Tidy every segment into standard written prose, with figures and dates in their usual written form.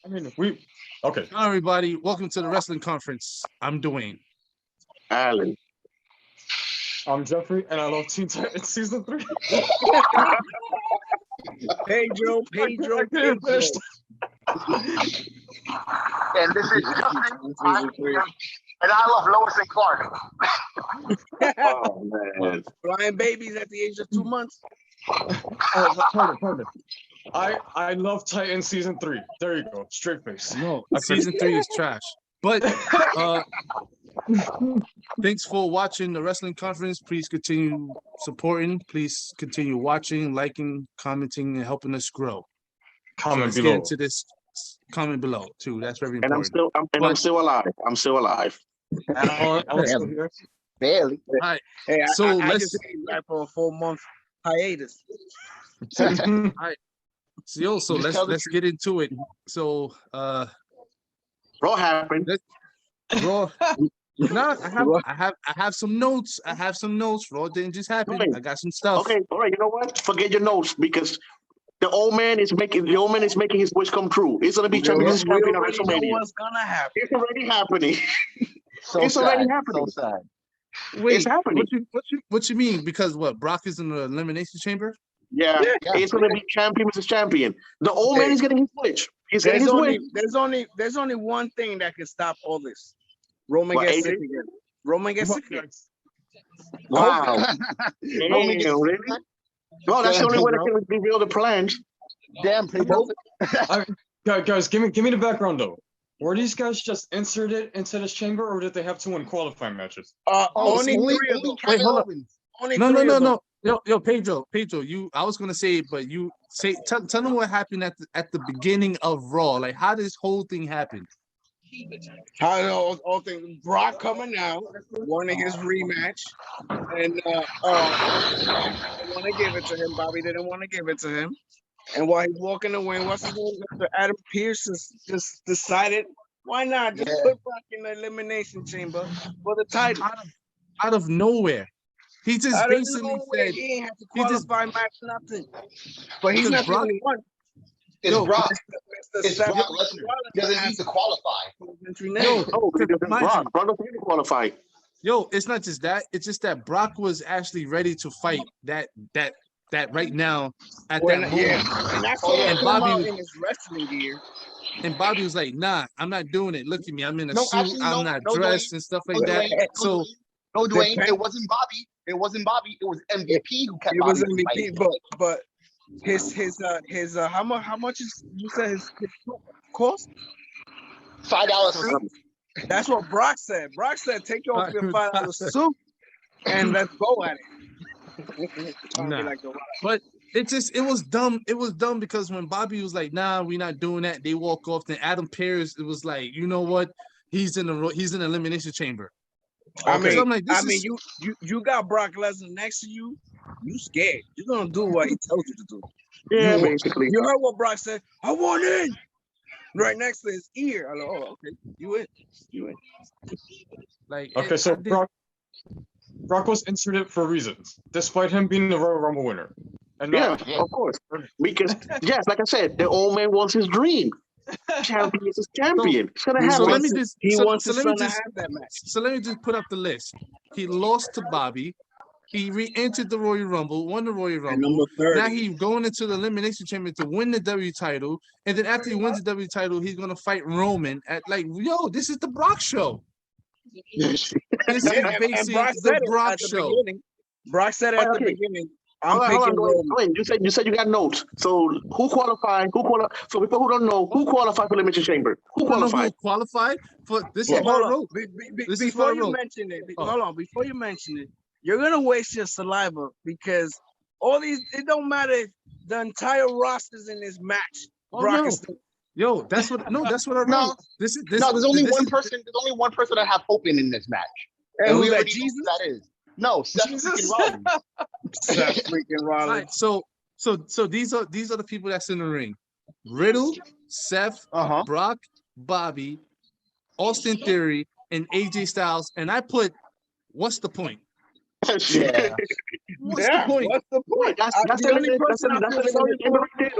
I mean, we okay. Hello, everybody. Welcome to the wrestling conference. I'm Dwayne. Alan. I'm Jeffrey, and I love Teen Titans season 3. Pedro. I couldn't finish. And this is Justin. And I love Lois and Clark. Oh, man. Flying babies at the age of 2 months. Pardon. I love Titans season 3. There you go. Straight face. No, season 3 is trash. But thanks for watching the wrestling conference. Please continue supporting. Please continue watching, liking, commenting, and helping us grow. Comment Get below. into this. Comment below too. That's very And important. I'm still alive. I'm still alive. I'm still here. Barely. All right. Hey, So I let's just came back for a 4-month hiatus. so let's get into it. So Raw happened. Raw. No, I have some notes. Raw didn't just happen. Okay. I got some stuff. Okay, all right. You know what? Forget your notes because the old man is making his wish come true. It's gonna be champion of WrestleMania. What's gonna happen? It's already happening. So It's sad. already happening. So sad. Wait, It's happening. what you mean? Because what? Brock is in the elimination chamber? Yeah, it's gonna be champion versus champion. The old man is getting his wish. He's getting his wish. There's only one thing that can stop all this. Roman What, gets AJ? sick again. Roman gets sick again. Wow. Damn, really? Well, that's the only way they can reveal the plans. Damn, Pedro. Guys, give me the background though. Were these guys just inserted into this chamber, or did they have to win qualifying matches? Only three of them. Wait, hold on. Only No, three of them. Yo, Pedro, I was gonna say it, but you tell them what happened at the beginning of Raw. Like, how did this whole thing happen? How the whole thing? Brock coming out, wanting his rematch, and didn't want to give it to him. Bobby didn't want to give it to him. And while he's walking away, what's his name? Mr. Adam Pearce just decided, why not just put Brock in the elimination chamber for the title? Out of nowhere, he just basically said he ain't have to qualify match nothing. But he's not the Brock- only one. It's Brock. Mr. It's Seth Brock Lesnar. He doesn't need to qualify. No, because mind Brock doesn't need to qualify. Yo, it's not just that. It's just that Brock was actually ready to fight that right now at that moment. And that's and Bobby in his wrestling gear. And Bobby was like, "Nah, I'm not doing it. Look at me. I'm in a No, suit. actually, I'm no, not no, dressed Dwayne. and stuff like No, that." Dwayne. So No, Dwayne, it wasn't Bobby. It wasn't Bobby. It was MVP who kept It was Bobby from MVP, fighting. but his how much is you said his cost? $5 suit. That's what Brock said. Brock said, take off your $5 suit and let's go at it. Nah. But it was dumb. It was dumb because when Bobby was like, "Nah, we're not doing that," they walk off. Then Adam Pearce, it was like, you know what? He's in the elimination chamber. I mean, So I'm like, you got Brock Lesnar next to you. You scared? You're gonna do what he tells you to do. Yeah, you, basically. You heard what Brock said. I want in. Right next to his ear. I go, oh, okay. You in. Like, Okay, so Brock was inserted for reasons, despite him being the Royal Rumble winner. And Yeah, of course. Because yes, like I said, the old man wants his dream. Champion is champion. It's gonna happen. So let me just He so, wants so his let me son to just have that match. so let me just put up the list. He lost to Bobby. He re-entered the Royal Rumble, won the Royal And Rumble. number 30. Now he's going into the Elimination Chamber to win the W title. And then after he wins the W title, he's gonna fight Roman at this is the Brock show. This is basically Brock said the it Brock at the show. beginning. Brock said it at the beginning. I'm Hold picking on, Roman. Dwayne. You said you got notes. So who qualified? So people who don't know, who qualified for the Elimination Chamber? Who I don't know qualified? who qualified for this Hold is what I on. wrote. This is what I Before you wrote. mention it, Oh. hold on. Before you mention it, you're gonna waste your saliva because all these. It don't matter if the entire roster's in this match. Oh, Brock no. is still. Yo, that's what I wrote. No. This is No, there's only one person. There's only one person that have hope in this match. And we who's that? already know Jesus. who that is. No, Seth freaking Rollins. Seth freaking All Rollins. right, so these are the people that's in the ring: Riddle, Seth, Brock, Bobby, Austin Theory, and AJ Styles. And I put, what's the point? Yeah. What's the point? What's the point? That's the only person I feel sorry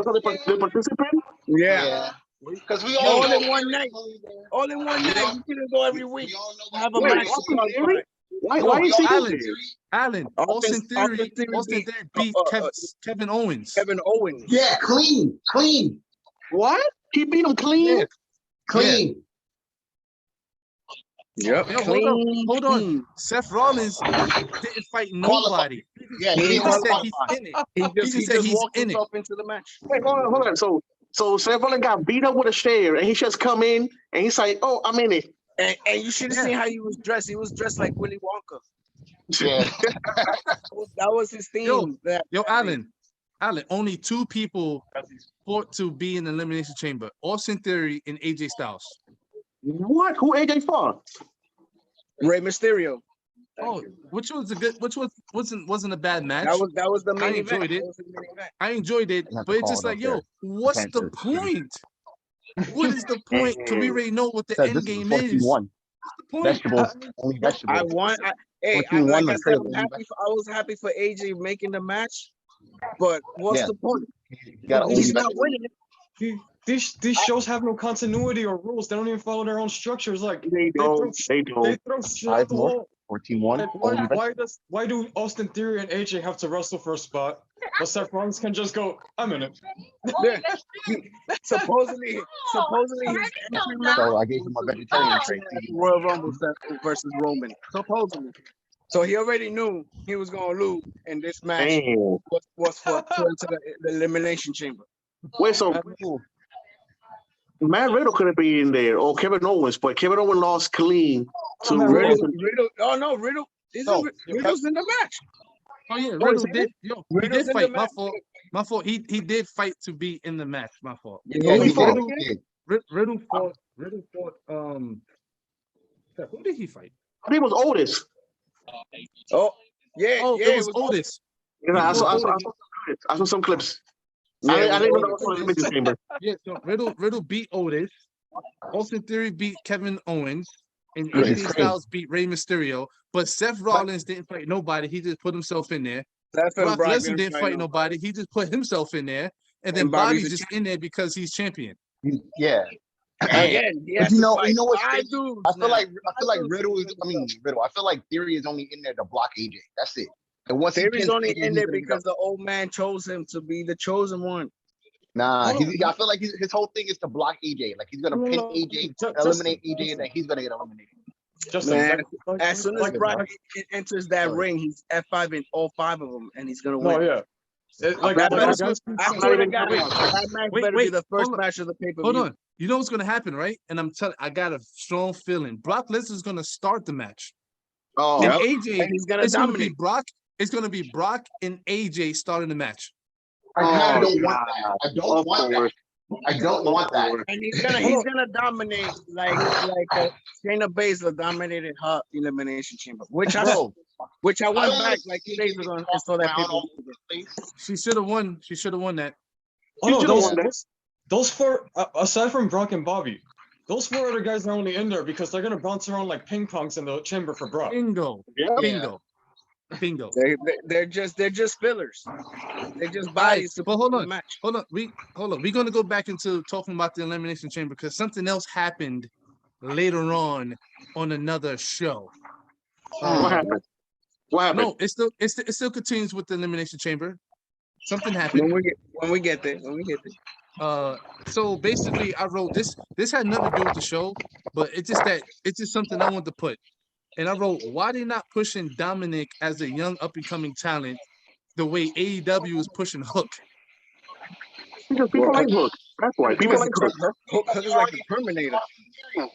for. the participant. Yeah. Because we All all in one night. All in one night. You couldn't go every week. Have a Wait, match. Austin Theory? Why Yo, is he Allen, there? Allen, Austin Theory beat Kevin Owens. Kevin Owens. Yeah, clean. What? He beat him clean? Yeah. Clean. Yep. Yo, Clean. hold on. Seth Rollins didn't fight nobody. Yeah, He he He didn't just said qualify. he's in it. He just said just he's walked in it. himself into the match. Wait, hold on. So Seth Rollins got beat up with a chair, and he just come in, and he's like, "Oh, I'm in it." And you should have seen how he was dressed. He was dressed like Willy Wonka. Yeah. That was his theme. Yo, Allen, only 2 people fought to be in the Elimination Chamber: Austin Theory and AJ Styles. What? Who AJ fought? Rey Mysterio. Which wasn't a bad match. That was the main I enjoyed event. it. I enjoyed it, but it's just like, yo, what's the point? What is the point? Because we already know what the end game is. What's the point? Vegetables. Only vegetables. I was happy for AJ making the match, but what's the point? You gotta only He's not vegetables. winning. These shows have no continuity or rules. They don't even follow their own structures. Like They don't. They throw shit out the wall. 14-1. Why do Austin Theory and AJ have to wrestle for a spot, but Seth Rollins can just go, "I'm in it." supposedly his entry match So I gave him a vegetarian trait. Royal Rumble versus Roman. Supposedly. So he already knew he was gonna lose, and this match Damn. was for into the elimination chamber. Wait, so Matt Riddle could have been in there, or Kevin Owens, but Kevin Owens lost clean to Riddle. Oh no, Riddle. Riddle's in the match. Oh yeah, Riddle did. Yo, he Riddle's did in the fight. My match. fault. My fault. He did fight to be in the match. My fault. Yeah, he did. Riddle fought. Who did he fight? I think it was Otis. Oh yeah, Oh, yeah, it was Otis. You know, I saw some clips. I didn't know that was on the Elimination Chamber. Yeah, so Riddle beat Otis. Austin Theory beat Kevin Owens. And Right, AJ Styles beat Rey Mysterio. But Seth Rollins didn't fight nobody. He just put himself in there. Brock Lesnar didn't fight nobody. He just put himself in there. And then Bobby's just in there because he's champion. Yeah. Again, But you know what's crazy? dudes I feel like Riddle is. Riddle. I feel like Theory is only in there to block AJ. That's it. And once Theory's he only AJ, in there because the old man chose him to be the chosen one. Nah, I feel like his whole thing is to block AJ. Like he's gonna pin AJ, eliminate AJ, and then he's gonna get eliminated. Man, as soon as Brock enters that ring, he's F5 in all 5 of them, and he's gonna win. No, yeah. I swear to God, that match better be the first match of the pay-per-view. Hold on. You know what's gonna happen, right? And I'm telling, I got a strong feeling. Brock Lesnar's gonna start the match. Oh, And AJ, and he's gonna it's dominate. gonna be Brock. It's gonna be Brock and AJ starting the match. I kind of don't want that. I don't want that. I don't want that. And he's gonna dominate like Shayna Baszler dominated her elimination chamber, which I went back like 2 days ago and saw that people. She should have won. She should have won that. Oh no, those 4, aside from Brock and Bobby, those 4 other guys are only in there because they're gonna bounce around like ping pongs in the chamber for Brock. Bingo. Bingo. They're just fillers. They're just bodies to but hold put in on. the match. Hold on. We're gonna go back into talking about the Elimination Chamber because something else happened later on another show. What happened? What happened? No, it still continues with the Elimination Chamber. Something happened. When we get there. So basically, I wrote this. This had nothing to do with the show, but it's just something I wanted to put. And I wrote, why they not pushing Dominic as a young up and coming talent the way AEW is pushing Hook? Because people like Hook. That's why people like Hook. Hook is like a Terminator.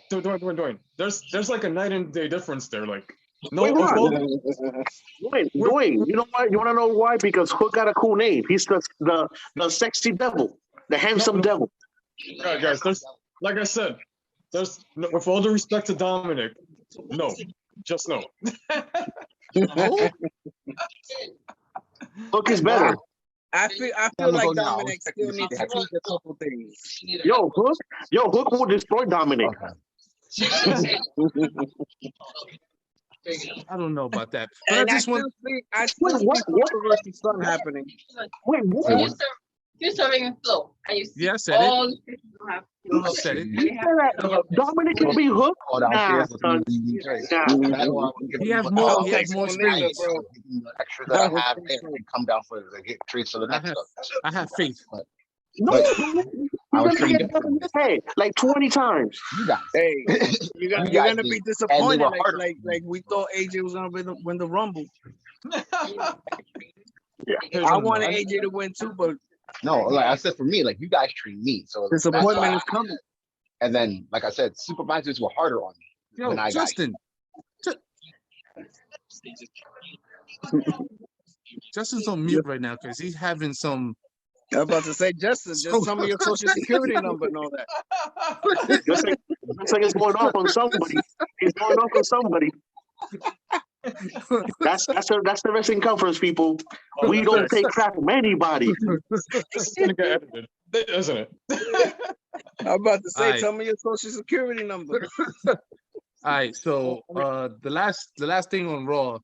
Dwayne, there's like a night and day difference there. Like Dwayne, you know why? You want to know why? Because Hook got a cool name. He's the sexy devil, the handsome devil. Guys, like I said, with all due respect to Dominic, no, just no. Hook is better. I feel like Dominic still needs to tweak a couple things. Yo, Hook will destroy Dominic. I don't know about that. But And I just want. I still see controversy stuff happening. Wait, what? You're serving a flow. Yeah, I said it. said it. You said that Dominic can be hooked. Call Nah, downstairs with son. me. Nah. That's why I would give He him has a more. call. He has more experience. Give him the extra that I have there and come down for the get trades for the next stuff. I have faith. No, But you're I was gonna treating get them done in his head like 20 times. you guys. Hey, you're You gonna guys be did. And they disappointed, were harder. like we thought AJ was gonna win the Rumble. Here's I a- wanted AJ to win too, but No, like I said, for me, like you guys treat me. So that's disappointment why. is coming. And then, like I said, supervisors were harder on me Yo, when I got Justin. Justin's on mute right now because he's having some. I was about to say, Justin, just tell me your social security number and all that. Just like it's going off on somebody. It's going off on somebody. That's the wrestling conference, people. We don't take crap from anybody. This is gonna get edited, isn't it? I'm about to say, Alright. tell me your social security number. All right, so the last thing on Raw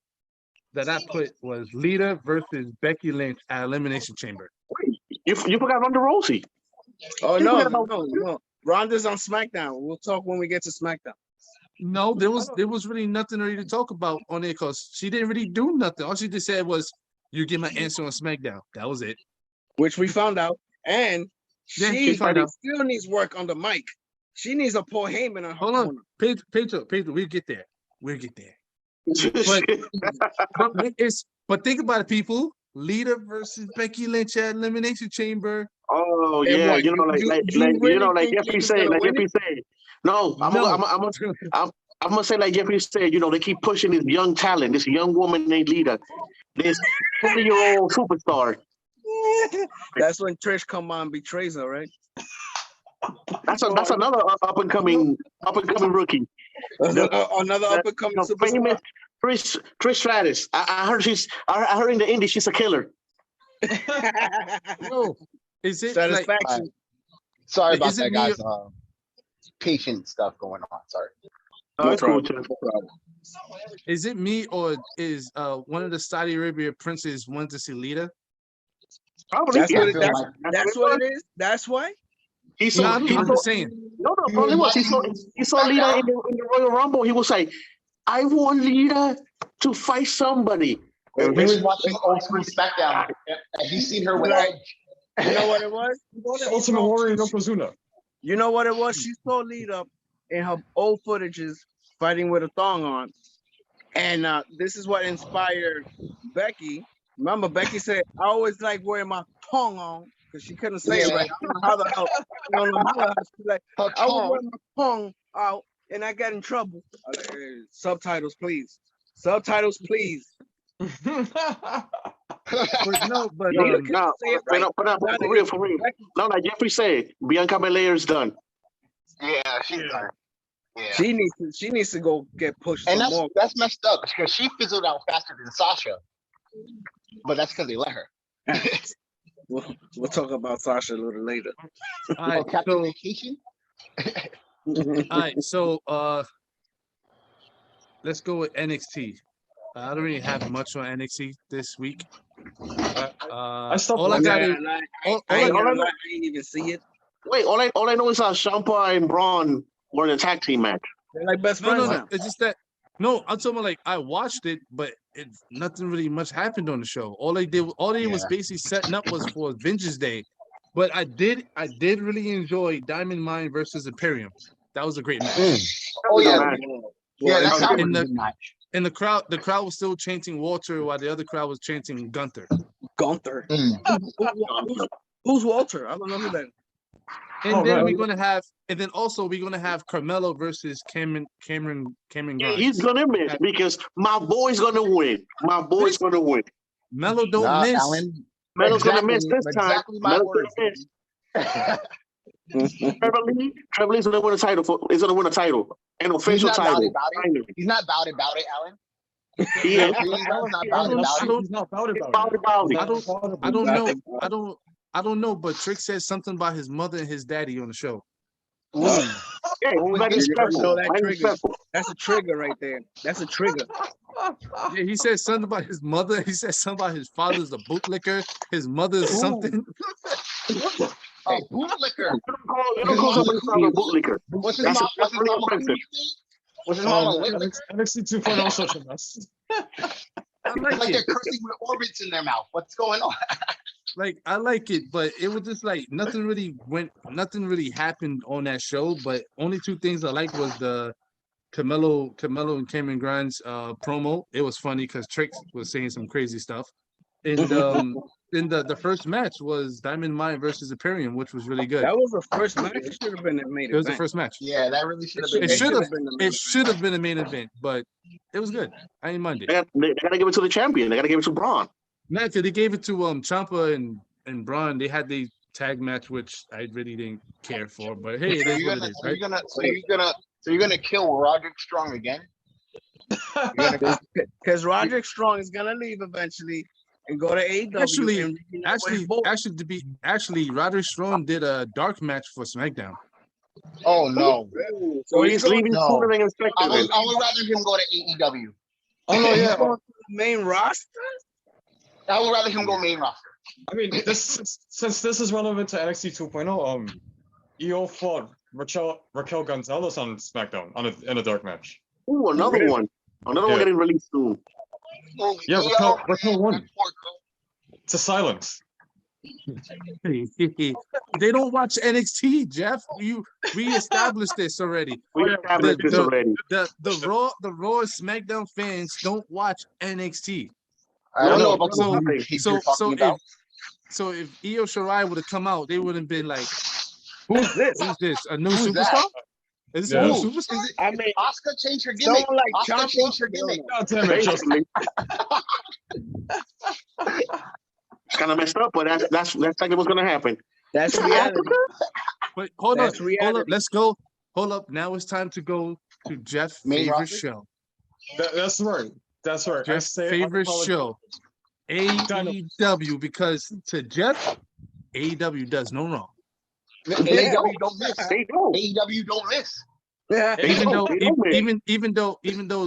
that I put was Lita versus Becky Lynch at Elimination Chamber. You forgot Ronda Rousey. Oh You no, forgot about- no. Ronda's on SmackDown. We'll talk when we get to SmackDown. No, there was really nothing really to talk about on it because she didn't really do nothing. All she just said was, "You get my answer on SmackDown." That was it. Which we found out. And Yeah, she we found out. still needs work on the mic. She needs a Paul Heyman on her Hold on, corner. Pedro, we'll get there. We'll get there. But think about it, people. Lita versus Becky Lynch at Elimination Chamber. Oh And yeah, what, you know, like think Jeffrey Lita's said, gonna like win Jeffrey said. No, I'm gonna say like Jeffrey said. You know, they keep pushing this young talent, this young woman named Lita, this 20-year-old superstar. That's when Trish come on and betrays her, right? That's another up and coming rookie. Another up and coming The famous Trish Stratus. I heard in the indie she's a killer. No, is it Satisfaction. Sorry about Is it that, me guys. Patient stuff going on. Sorry. Oh, it's cool too. Is it me or is one of the Saudi Arabia princes wanting to see Lita? Probably. That's what yeah. that's what it is. That's why. No, I'm just saying. No, probably was. He saw Lita in the Royal Rumble. He was like, I want Lita to fight somebody. He was watching old school SmackDown. Have you seen her with Edge? You know what it was? Ultimate Warrior Yokozuna. You know what it was? She saw Lita in her old footages fighting with a thong on. And this is what inspired Becky. Remember, Becky said, I always like wearing my thong on because she couldn't say it right. I don't know how the hell. I don't know how the hell. She's like, I was wearing my thong out and I got in trouble. I was like, hey, subtitles, please. Subtitles, please. But no, but No, for real. No, like Jeffrey said, Bianca Belair's done. Yeah, she's done. Yeah. She needs to go get pushed. And some more. that's messed up because she fizzled out faster than Sasha. But that's because they let her. We'll talk about Sasha a little later. all right, Captain Vacation? so let's go with NXT. I don't really have much on NXT this week. I stopped all I watching got it. is I didn't even see it. Wait, all I know is Ciampa and Braun were in a tag team match. They're like best friends now. It's just that. No, I'm talking about like I watched it, but nothing really much happened on the show. All they was basically setting up was for Vengeance Day. But I did really enjoy Diamond Mine versus Imperium. That was a great match. Oh yeah, that's how in the match. And the crowd was still chanting Walter while the other crowd was chanting Gunther. Gunther. Who's Walter? I don't know who that is. And then we're gonna have, Carmelo versus Cameron Grimes. He's gonna miss because my boy's gonna win. My boy's gonna win. Melo don't miss. Alan, Melo's gonna miss this time. Exactly my Melo's words. gonna miss. Trevor Lee's gonna win a title. He's gonna win a title, an official title. He's not about it, Alan. He is. He's not about it. He's not about it. I don't know, but Trick said something about his mother and his daddy on the show. Yeah, That's a trigger right there. That's a trigger. Yeah, he said something about his mother. He said something about his father's a bootlicker. His mother's something. bootlicker. You don't call somebody a bootlicker. What's his That's mom? What's his really mama? offensive. What's his mama? NXT 2.0 is such a mess. I It's like like they're it. cursing with orbits in their mouth. What's going on? Like I like it, but it was just like nothing really happened on that show. But only two things I liked was the Camelo and Cameron Grimes promo. It was funny because Trick was saying some crazy stuff. And then the first match was Diamond Mine versus Imperium, which was really good. That was the first match. It should have been the main event. It was the first match. Yeah, that really should have been. It should have been the main event, but it was good. I ain't mind it. They gotta give it to the champion. They gotta give it to Braun. No, because they gave it to Ciampa and Braun. They had the tag match, which I really didn't care for. But hey, it is what it is, right? So you're gonna kill Roderick Strong again? Because Roderick Strong is gonna leave eventually and go to AEW. Actually, Roderick Strong did a dark match for SmackDown. Oh no! So he's leaving sooner than expected. I would rather him go to AEW. Oh no, yeah. Main roster. I would rather him go main roster. I mean, since this is relevant to NXT 2.0, EO fought Raquel Gonzalez on SmackDown in a dark match. Ooh, another one. Another one getting released soon. Yeah, Raquel won. To silence. They don't watch NXT, Jeff. We established this already. The Raw and SmackDown fans don't watch NXT. I don't know about so if Io Shirai would have come out, they would have been like, Who's this? A new superstar? Is this a new superstar? I mean, Asuka changed her gimmick. Asuka changed her gimmick. God damn it, Justin. It's kind of messed up, but that's like it was gonna happen. That's reality. But hold up. Let's go. Hold up. Now it's time to go to Jeff's favorite show. That's right. Jeff's favorite show, AEW, because to Jeff, AEW does no wrong. AEW don't miss. They don't. AEW don't miss. Yeah. Even though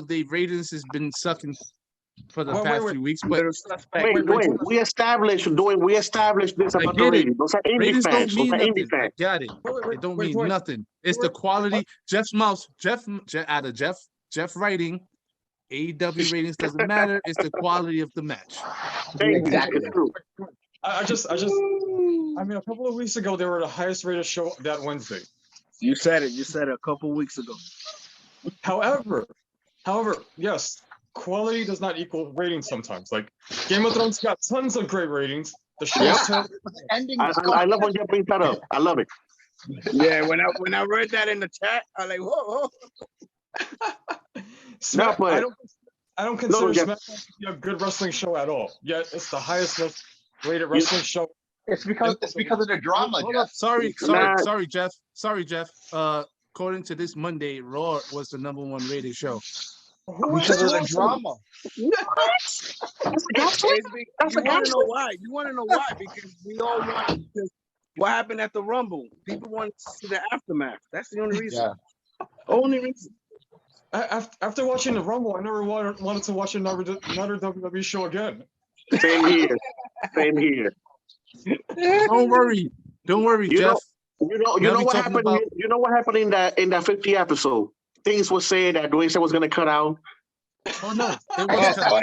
the ratings has been sucking for the past few weeks, but we established this about the ratings. Those are indie fans. Those are indie fans. I got it. It don't mean nothing. It's the quality. Jeff writing. AEW ratings doesn't matter. It's the quality of the match. Exactly. I mean, a couple of weeks ago, they were the highest rated show that Wednesday. You said it a couple of weeks ago. However, yes, quality does not equal ratings sometimes. Like Game of Thrones got tons of great ratings. The show's I love when you bring that up. I love it. Yeah, when I read that in the chat, I like, whoa. I don't consider SmackDown to be a good wrestling show at all. Yet it's the highest rated wrestling show. It's because of the drama, Jeff. Sorry, Jeff. According to this Monday, Raw was the #1 rated show. Because of the drama. You want to know why? Because we all want. Because what happened at the Rumble? People want to see the aftermath. That's the only reason. Yeah. Only reason. After watching the Rumble, I never wanted to watch another WWE show again. Same here. Don't worry, Jeff. You know what happened? You know what happened in that 50 episode? Things were saying that Dwayne said was gonna cut out. Oh no, it was cut out.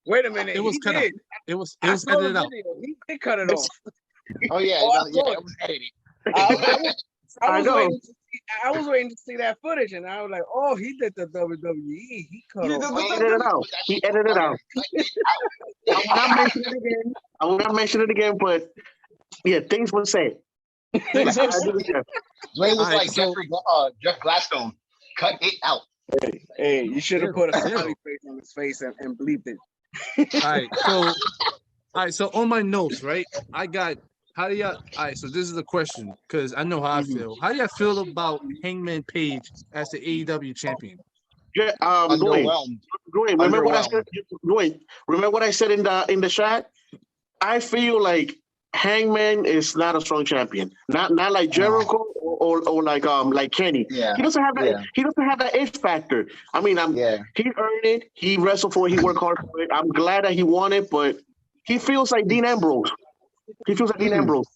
Wait a minute. It was cut out. It was edited out. He did cut it off. Oh yeah, it was edited. I was waiting to see that footage, and I was like, "Oh, he did the WWE. He cut off. He edited it out. I will not mention it again, but yeah, things were said. Dwayne was like Jeff Gladstone. Cut it out. Hey, you should have put a smiley face on his face and bleeped it. All right. So on my notes, right? I got. How do y'all? All right. So this is the question because I know how I feel. How do y'all feel about Hangman Page as the AEW champion? Yeah. Dwayne, remember what I said? Dwayne, remember what I said in the chat? I feel like Hangman is not a strong champion. Not like Jericho or like Kenny. Yeah. He doesn't have that. Yeah. He doesn't have that it factor. I mean, he earned it. He wrestled for it. He worked hard for it. I'm glad that he won it, but he feels like Dean Ambrose. He feels like Dean Ambrose.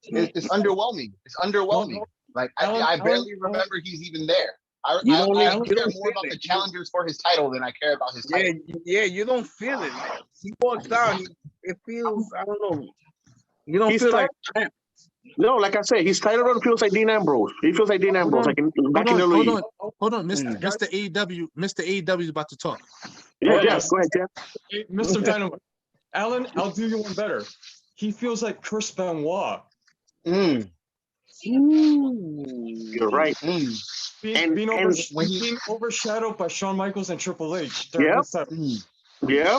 It's underwhelming. It's underwhelming. Like I barely remember he's even there. I care more about the challengers for his title than I care about his title. Yeah, you don't feel it. He walks down, it feels, I don't know. You don't feel like. No, like I said, his title run feels like Dean Ambrose. He feels like Dean Ambrose, back in the league. Hold on, Mr. AEW is about to talk. Yeah, go ahead, Jeff. Mr. Dynamite. Alan, I'll do you one better. He feels like Chris Benoit. You're right. Being overshadowed by Shawn Michaels and Triple H. Yeah,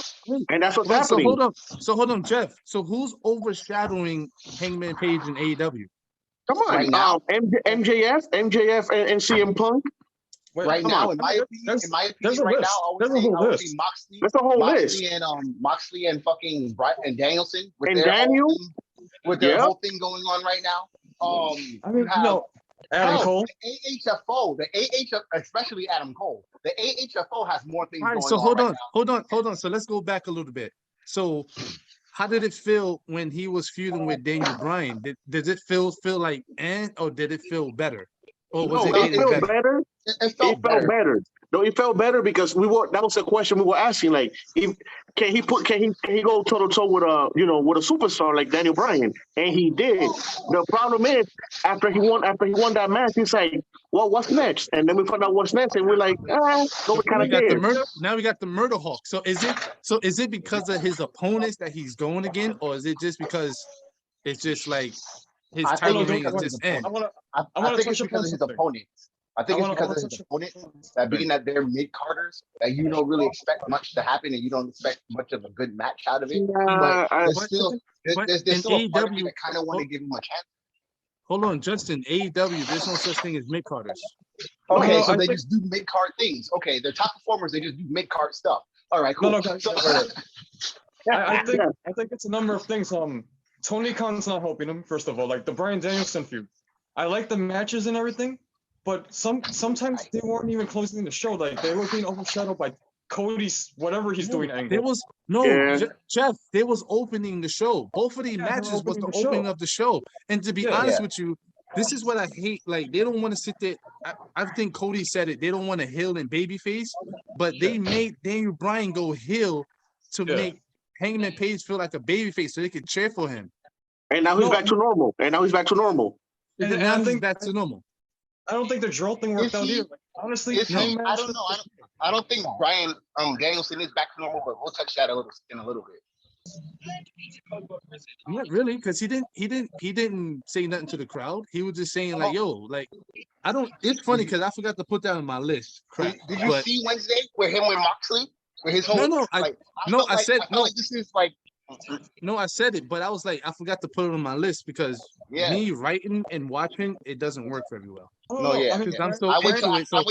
and that's what's happening. So hold on, Jeff. So who's overshadowing Hangman Page in AEW? Come on, right now, MJF and CM Punk. Right now, in my opinion, right now, I would say Moxley. That's a whole list. Moxley and fucking and Danielson with their whole thing going on right now. Adam Cole. The AHFO, especially Adam Cole. The AHFO has more things going on. So hold on. So let's go back a little bit. So how did it feel when he was feuding with Daniel Bryan? Did it feel like or did it feel better? Or was it felt better? It felt better. No, it felt better because that was a question we were asking. Like, can he go toe to toe with a superstar like Daniel Bryan? And he did. The problem is after he won that match, he's like, well, what's next? And then we found out what's next, and we're like, nobody kind of cares. Now we got the Murder Hawk. So is it because of his opponents that he's going again, or is it just because it's just like his title reign is just end? I think it's because of his opponents. I think it's because of his opponents that being that they're mid-carders, that you don't really expect much to happen and you don't expect much of a good match out of it. But there's still a part of me that kind of want to give him a chance. Hold on, Justin. AEW, there's no such thing as mid-carders. Okay, so they just do mid-card things. Okay, they're top performers. They just do mid-card stuff. All right, cool. I think it's a number of things. Tony Khan's not helping him, first of all. Like the Bryan Danielson feud. I like the matches and everything. But sometimes they weren't even closing the show. Like they were being overshadowed by Cody's whatever he's doing. Angle. Jeff. They was opening the show. Both of these matches was the opening of the show. And to be honest with you, this is what I hate. Like they don't want to sit there. I think Cody said it. They don't want to heel and babyface, but they made Daniel Bryan go heel to make Hangman Page feel like a babyface, so they could cheer for him. And now he's back to normal. And now he's back to normal. I don't think the drill thing worked out either. Honestly, I don't know. I don't think Bryan Danielson is back to normal, but we'll touch that in a little bit. Not really, because he didn't say nothing to the crowd. He was just saying like, "Yo, like, I don't." It's funny because I forgot to put that on my list. Did you see Wednesday with Moxley? With his whole I said this is like. No, I said it, but I was like, I forgot to put it on my list because me writing and watching it doesn't work very well. I wait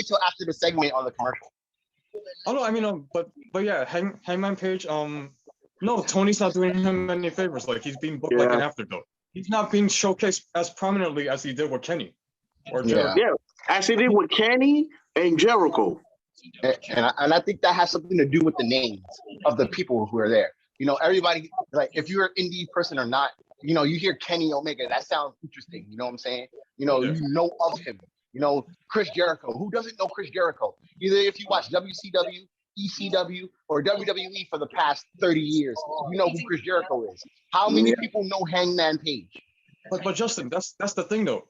till after the segment on the commercial. But yeah, Hangman Page. No, Tony's not doing him any favors. Like he's being booked like an afterthought. He's not being showcased as prominently as he did with Kenny or Jericho. Yeah, as he did with Kenny and Jericho. And I think that has something to do with the names of the people who are there. You know, everybody, like, if you're an indie person or not, you know, you hear Kenny Omega, that sounds interesting. You know what I'm saying? You know, you know of him. You know, Chris Jericho. Who doesn't know Chris Jericho? Either if you watch WCW, ECW, or WWE for the past 30 years, you know who Chris Jericho is. How many people know Hangman Page? But Justin, that's the thing though.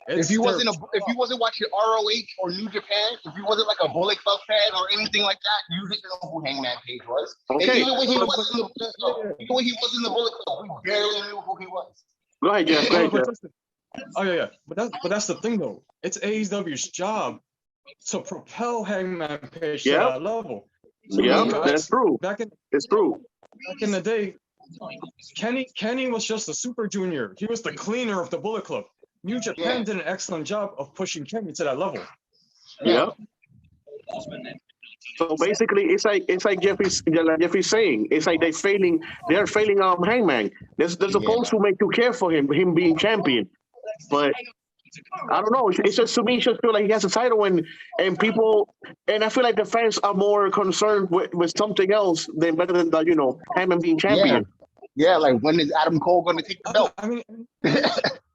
If you wasn't watching ROH or New Japan, if you wasn't like a Bullet Club fan or anything like that, you didn't know who Hangman Page was. Okay. And even when he was in the Bullet Club, we barely knew who he was. Go ahead, Jeff. Oh yeah. But that's the thing though. It's AEW's job to propel Hangman Page to that level. Yeah, that's true. It's true. Back in the day, Kenny was just a super junior. He was the cleaner of the Bullet Club. New Japan did an excellent job of pushing Kenny to that level. Yeah. So basically, it's like Jeffrey's saying. It's like they're failing Hangman. They're supposed to make you care for him being champion. But I don't know. It's just, to me, it just feel like he has a title and people, and I feel like the fans are more concerned with something else than better than Hangman being champion. Yeah, like when is Adam Cole going to take the belt? I mean,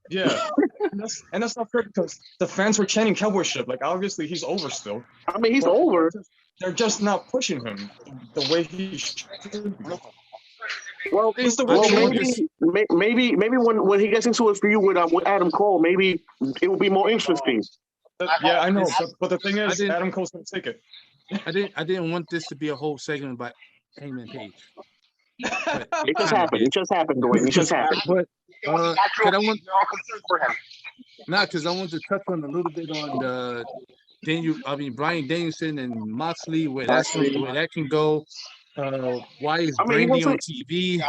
Yeah, and that's not fair because the fans were chanting cowboy shit. Like obviously he's over still. I mean, he's but over. They're just not pushing him the way he should be. Well, He's the maybe when he gets into a feud with Adam Cole, maybe it will be more interesting. Yeah, I know, but the thing is, Adam Cole's gonna take it. I didn't want this to be a whole segment by Hangman Page. It just happened. It just happened, Dwayne. It just happened. But because I want to touch on a little bit on the Bryan Danielson and Moxley, where that can go. Why is Brandy on TV?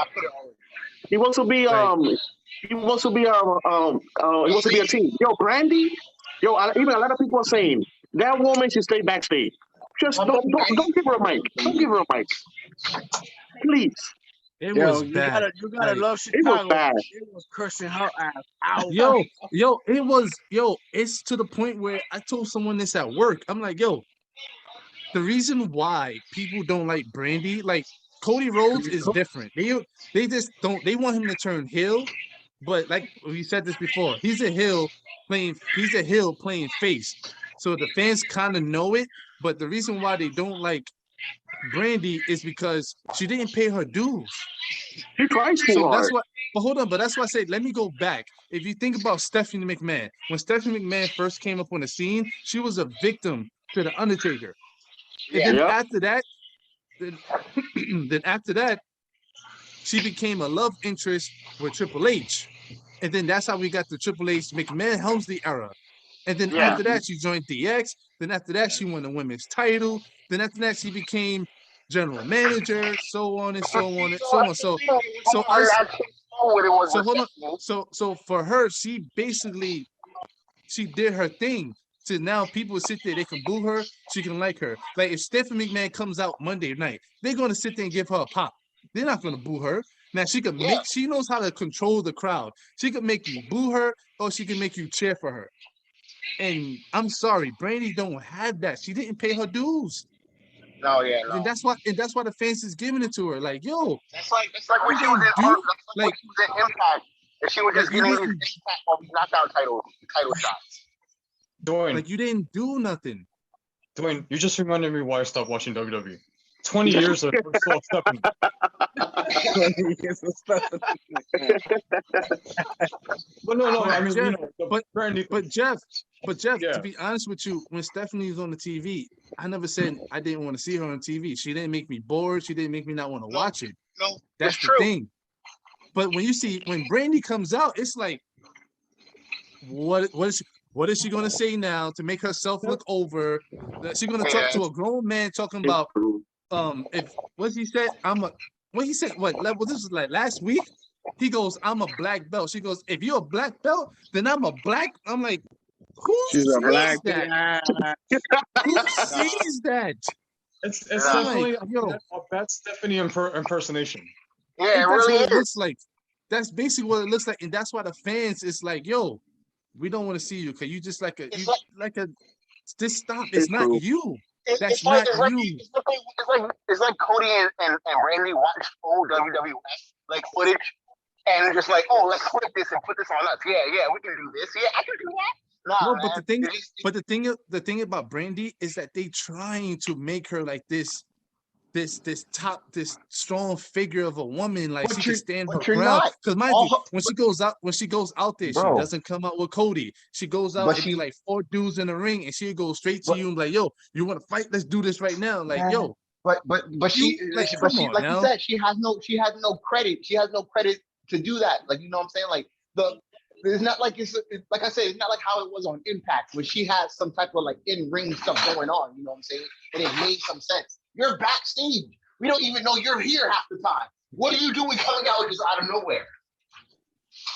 He wants to be he wants to be a team. Yo, Brandy. Yo, even a lot of people are saying that woman should stay backstage. Just don't give her a mic. Don't give her a mic, please. It was bad. You gotta love Chicago. It was bad. It was cursing her ass out. It's to the point where I told someone this at work. I'm like, yo, the reason why people don't like Brandy, like Cody Rhodes is different. They just don't. They want him to turn heel, but like we said this before, he's a heel playing face. So the fans kind of know it. But the reason why they don't like Brandy is because she didn't pay her dues. She tries too hard. That's what. But hold on. But that's why I said let me go back. If you think about Stephanie McMahon, when Stephanie McMahon first came up on the scene, she was a victim to the Undertaker. And then after that, she became a love interest with Triple H. And then that's how we got the Triple H McMahon Helmsley era. And then after that, she joined DX. Then after that, she won the women's title. Then after that, she became general manager, so on and so on and so on. So hold on. So for her, she did her thing. So now people sit there, they can boo her, she can like her. Like if Stephanie McMahon comes out Monday night, they're gonna sit there and give her a pop. They're not gonna boo her. Now she knows how to control the crowd. She could make you boo her, or she can make you cheer for her. And I'm sorry, Brandy don't have that. She didn't pay her dues. No. And that's why the fans is giving it to her. Like, yo, that's like when she was in Impact, and she was just getting these Impact of knockout title shots. Dwayne, like you didn't do nothing. Dwayne, you just reminded me why I stopped watching WWE. 20 years of Stephanie. 20 years of Stephanie. But no, I mean, Jeff, Brandy. But Jeff, to be honest with you, when Stephanie was on the TV, I never said I didn't want to see her on TV. She didn't make me bored. She didn't make me not want to watch it. No, that's the thing. But when Brandy comes out, it's like, what is she going to say now to make herself look over? She's going to talk to a grown man talking about what he said this was like last week. He goes, I'm a black belt. She goes, if you're a black belt, then I'm a black. I'm like, who says that? Who says that? It's definitely a bad Stephanie impersonation. Yeah, it really is. It looks like. That's basically what it looks like, and that's why the fans is like, yo, we don't want to see you because you just just stop. It's not you. That's not you. It's like Cody and Randy watched old WWF like footage and just like, oh, let's flip this and put this on us. Yeah, we can do this. Yeah, I can do that. No, but the thing about Brandy is that they trying to make her like this strong figure of a woman, like she can stand her ground. Because mind you, when she goes out there, she doesn't come out with Cody. She goes out and be like 4 dudes in the ring, and she goes straight to you and like, yo, you want to fight? Let's do this right now. Like, yo. But she like you said, she has no credit. She has no credit to do that. Like, you know what I'm saying? Like it's not like like I said, it's not like how it was on Impact where she has some type of like in-ring stuff going on, you know what I'm saying? And it made some sense. You're backstage. We don't even know you're here half the time. What are you doing coming out just out of nowhere?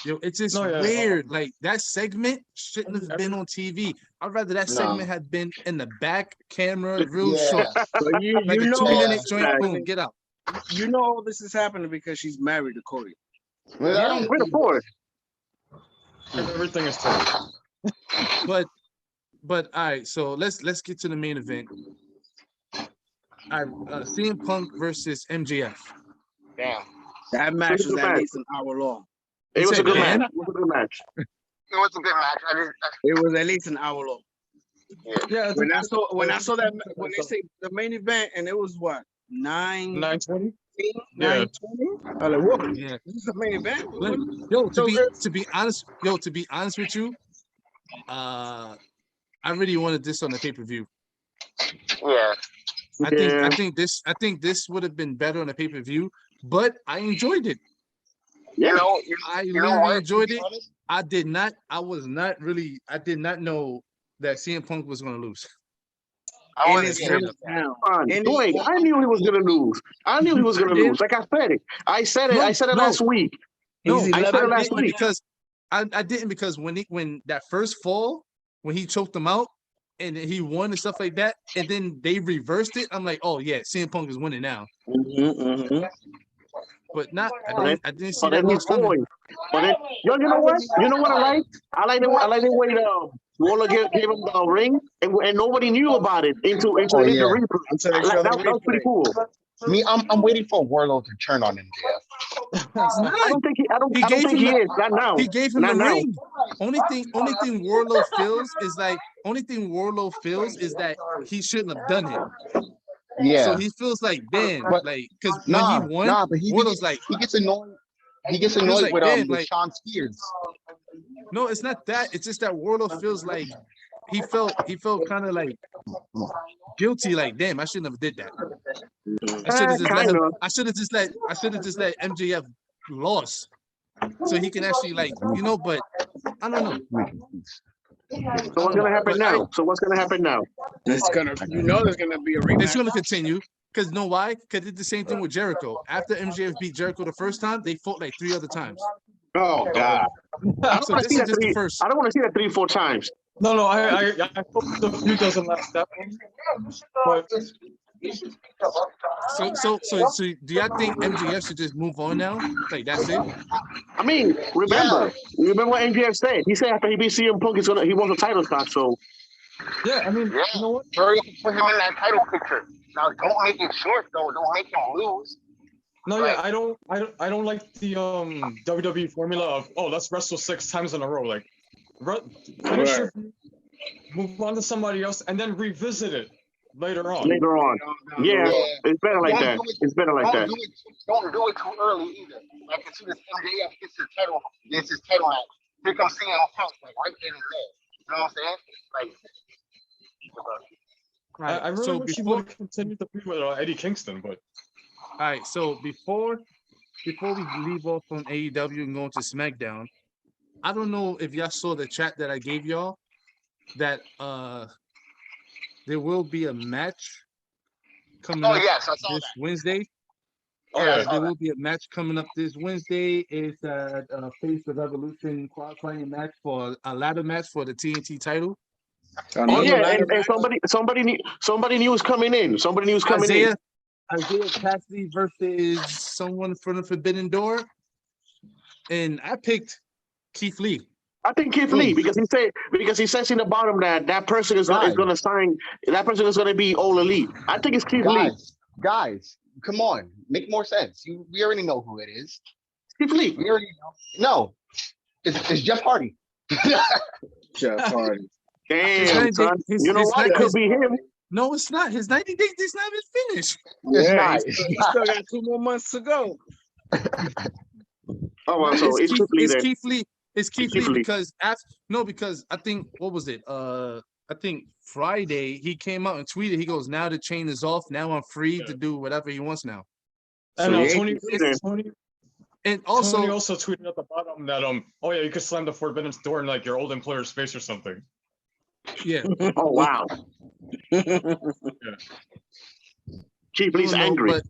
Yo, it's just weird. Like that segment shouldn't have been on TV. I'd rather that segment had been in the back camera, real short. So you like a 2-minute joint. Boom, get out. You know all this is happening because she's married to Cody. We're the fourth. Everything is told. But all right. So let's get to the main event. CM Punk versus MJF. Damn. That match was at least an hour long. It was a good match. It was a good match. It was at least an hour long. Yeah. When I saw that when they say the main event and it was what 9:20. 9:20. 9:20. I was like, whoa, Yeah. this is the main event. Yo, to be honest with you, I really wanted this on the pay-per-view. Yeah. I think this would have been better on the pay-per-view, but I enjoyed it. I really enjoyed it. I did not know that CM Punk was gonna lose. I knew he was gonna lose. I knew he was gonna lose. Like I said it. I said it last week. No, I said it last week. Because I didn't because when that first fall, when he choked him out and he won and stuff like that, and then they reversed it, I'm like, oh yeah, CM Punk is winning now. But not I didn't see that loss coming. But then, you know what? You know what I like? I like the way Waller gave him the ring and nobody knew about it until the replay. That was pretty cool. Me, I'm waiting for Warlow to turn on MJF. I don't think he is. Not now. He gave him the ring. Only thing Warlow feels is that he shouldn't have done it. Yeah. So he feels like, damn, like because when he won, but Warlow's like he gets annoyed. He gets annoyed with Sean Spears. No, it's not that. It's just that Warlow feels like he felt kind of like guilty. Like, damn, I shouldn't have did that. I should have just let MJF lost, so he can actually But I don't know. So what's gonna happen now? It's gonna, there's gonna be a rematch. It's gonna continue. Because know why? Because it's the same thing with Jericho. After MJF beat Jericho the first time, they fought like 3 other times. Oh God! I don't want to see that the first. I don't want to see that 3-4 times. No, I hope the feud doesn't last that long. But so do y'all think MJF should just move on now? Like that's it? I mean, remember what MJF said? He said after he beat CM Punk, he wants a title shot. So yeah, I mean, you know what? Hurry up and put him in that title picture. Now, don't make it short though. Don't make him lose. No, yeah, I don't like the WWE formula of let's wrestle 6 times in a row. Like, finish your feud, move on to somebody else, and then revisit it later on. Yeah, it's better like that. Don't do it too early either. Like as soon as MJF gets his title match, here comes CM Punk like right there and there. You know what I'm saying? Like. I really wish he would have continued the feud with Eddie Kingston, but. All right, so before we leave off on AEW and go into SmackDown, I don't know if y'all saw the chat that I gave y'all that there will be a match coming up this Wednesday. There will be a match coming up this Wednesday. It's a Face of Evolution qualifying match for a ladder match for the TNT title. And somebody new is coming in. Isaiah Cassidy versus someone from the Forbidden Door, and I picked Keith Lee. I think Keith Lee because he says in the bottom that person is going to sign. That person is going to be All Elite. I think it's Keith Lee. Guys, come on, make more sense. We already know who it is. Keith Lee. We already know. No, it's Jeff Hardy. Jeff Hardy. Damn, son. You know what? It could be him. No, it's not. His 90 days is not even finished. He still got 2 more months to go. So it's Keith Lee. It's Keith Lee because I think what was it? I think Friday he came out and tweeted. He goes, "Now the chain is off. Now I'm free to do whatever he wants now." And Tony also tweeted at the bottom that you could slam the Forbidden Door in like your old employer's face or something. Yeah. Oh wow. Keith Lee's angry.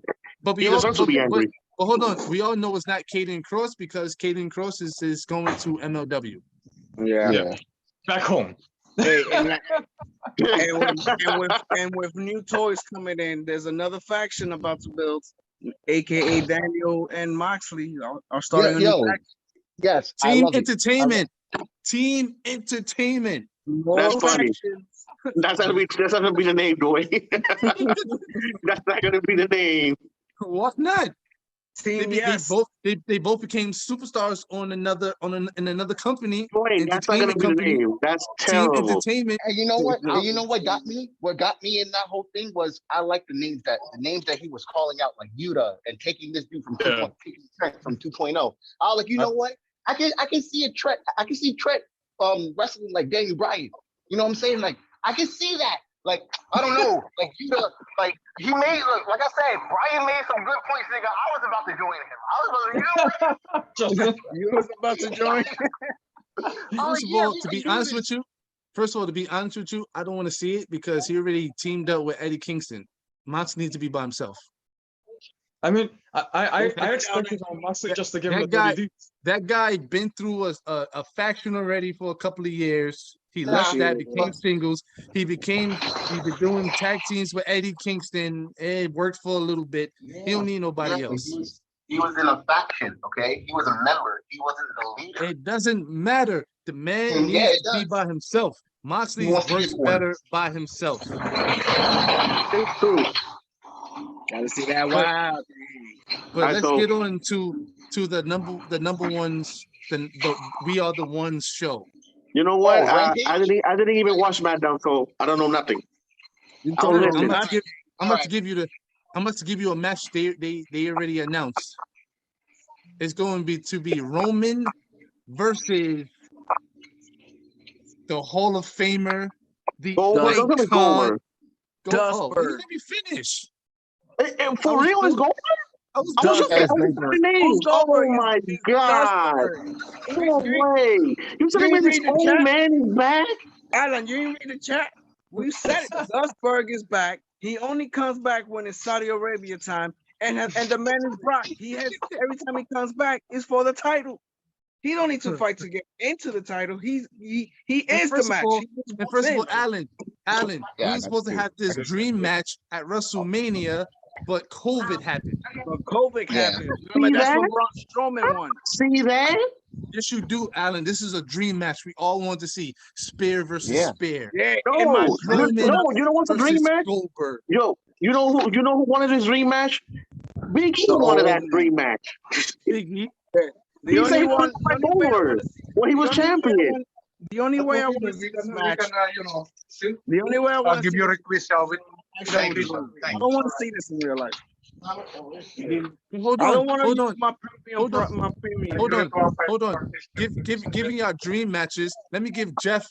But he deserves to be angry. But hold on, we all know it's not Caden Cross because Caden Cross is going to MLW. Yeah. Back home. Hey, and with new toys coming in, there's another faction about to build, aka Daniel and Moxley are starting a new faction. Yes. Team Entertainment. Team Entertainment. That's funny. That's not gonna be the name, boy. That's not gonna be the name. What not? Team They both became superstars in another company. Wait, that's not gonna be the name. That's Team terrible. Entertainment. And you know what? And you know what got me? What got me in that whole thing was I like the names that he was calling out, like Yuta and taking this dude from 2.0. From 2.0. I was like, you know what? I can see Trent wrestling like Daniel Bryan. You know what I'm saying? Like I can see that. Like I don't know. Like Yuta, like he made like I said, Bryan made some good points, nigga. I was about to join him. I was about to, you was about to join. First of all, to be honest with you, I don't want to see it because he already teamed up with Eddie Kingston. Mox needs to be by himself. I mean, I expected Moxley just to give him a that guy been through a faction already for a couple of years. He left that, became singles. He's been doing tag teams with Eddie Kingston. It worked for a little bit. He don't need nobody else. He was in a faction, okay? He was a member. He wasn't the leader. It doesn't matter. The man needs to be by himself. Moxley works better by himself. It's true. Gotta see that wow. But let's get on to the number ones. The We Are the Ones show. You know what? I didn't even watch SmackDown, so I don't know nothing. I'm about to give you a match they already announced. It's going to be Roman versus the Hall of Famer, the icon. Let me finish. For real, it's Goldberg? Oh my God! No way! You telling me this old man is back? Alan, you didn't read the chat. We said it. Dustberg is back. He only comes back when it's Saudi Arabia time, and the man is Brock. He has every time he comes back is for the title. He don't need to fight to get into the title. He is the match. And first of all, Alan, we were supposed to have this dream match at WrestleMania. But COVID happened. Remember, that's when Braun Strowman won. See that? Yes, you do, Alan. This is a dream match we all want to see. Spear versus Spear. Yeah. No, you know what's a dream match? Goldberg. Yo, you know who wanted this dream match? Big E wanted that dream match. Big E. He said he wanted to fight over when he was champion. The only way I want to see this match, the only way I want to give you a request, Alvin. I don't want to see this in real life. Hold on. Giving y'all dream matches. Let me give Jeff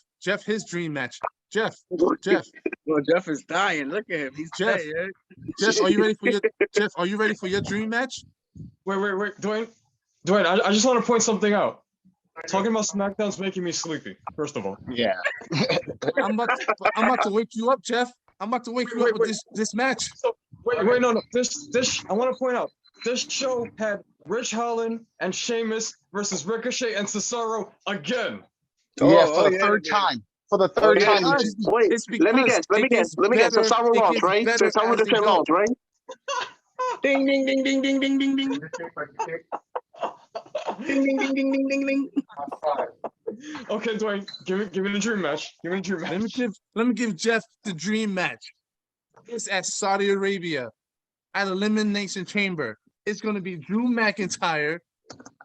his dream match. Jeff. Well, Jeff is dying. Look at him. He's Jeff. Jeff, are you ready for your dream match? Wait, Dwayne, I just want to point something out. Talking about SmackDown's making me sleepy. First of all. Yeah. I'm about to wake you up, Jeff. I'm about to wake you up with this match. So, no. This I want to point out. This show had Rich Holland and Sheamus versus Ricochet and Cesaro again. For the third time. For the third time. Wait, let me guess. Cesaro lost, right? Cesaro just lost, right? Ding ding ding ding ding ding ding ding. Ding ding ding ding ding ding ding. Okay, Dwayne, give me the dream match. Give me the dream match. Let me give Jeff the dream match. It's at Saudi Arabia at Elimination Chamber. It's going to be Drew McIntyre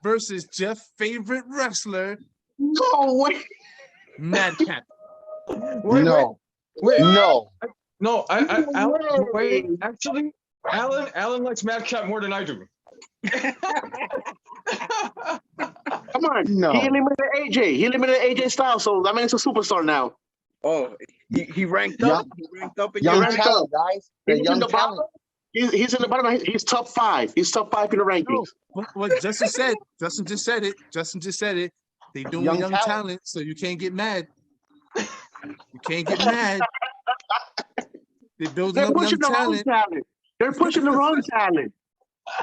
versus Jeff's favorite wrestler. No way. Madcap. No. Actually, Alan likes Madcap more than I do. Come on. No. He eliminated AJ Styles, so I mean it's a superstar now. Oh, he ranked up. He ranked up. Young talent, guys. He's in the bottom. He's in the bottom. He's top 5. He's top 5 in the rankings. No, what Justin said. Justin just said it. They doing young talent, so you can't get mad. You can't get mad. They're building up young talent. They're pushing the wrong talent.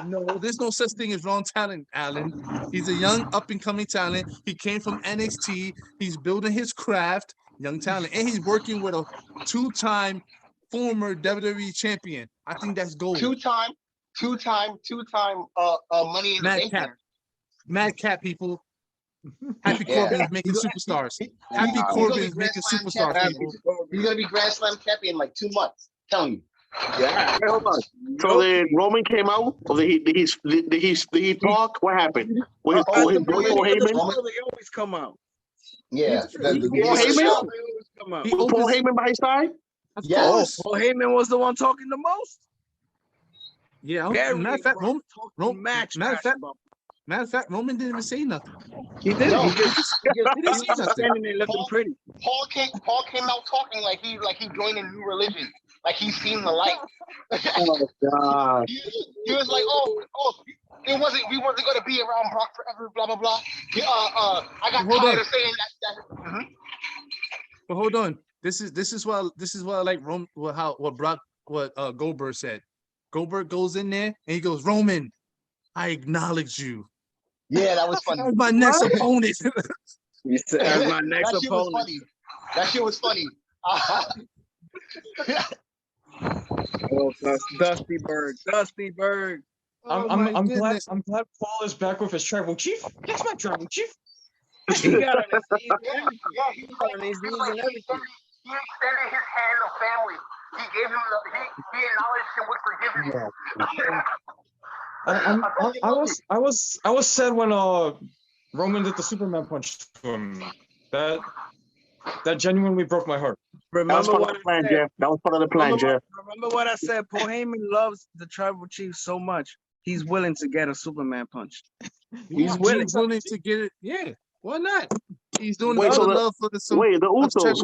No, there's no such thing as wrong talent, Alan. He's a young, up-and-coming talent. He came from NXT. He's building his craft, young talent, and he's working with a 2-time former WWE champion. I think that's gold. Two-time Money in the Bank. Madcap, people. Happy Corbin is making superstars. Happy Corbin is making superstars, people. He's gonna be Grand Slam champion in like 2 months. I'm telling you. Yeah. Wait, hold on. So then Roman came out, or did he talk? What happened? With his Oh, his boy Paul Heyman? They always come out. Yeah. Paul Heyman? show. They always come out. With Paul Heyman by his side? Of Yes. course. Paul Heyman was the one talking the most. Yeah. Very Matter of fact, Brock talking matter of fact, Roman didn't even say nothing. He did. No, He just He didn't say nothing. standing there looking Paul- pretty. Paul came out talking like he joined a new religion, like he's seen the light. Oh God! He was like, we wasn't gonna be around Brock forever, blah blah blah. I got tired of saying that. But hold on. This is what I like what Goldberg said. Goldberg goes in there and he goes, Roman, I acknowledge you. Yeah, that was funny. As my next opponent. He said, as my next That shit was opponent. funny. That shit was funny. Oh, Dusty Bird. I'm glad Paul is back with his tribal chief. That's my tribal chief. He got on his knees and everything. He got on his knees and everything. He extended his hand to family. He gave him he acknowledged him with forgiveness. I was sad when Roman did the Superman punch to him. That genuinely broke my heart. That was part of the plan, Jeff. That was part of the plan, Jeff. Remember what I said? Paul Heyman loves the tribal chief so much, he's willing to get a Superman punch. He's willing to get it. Yeah, why not? He's doing Wait, the so love for the Wait, the Usos.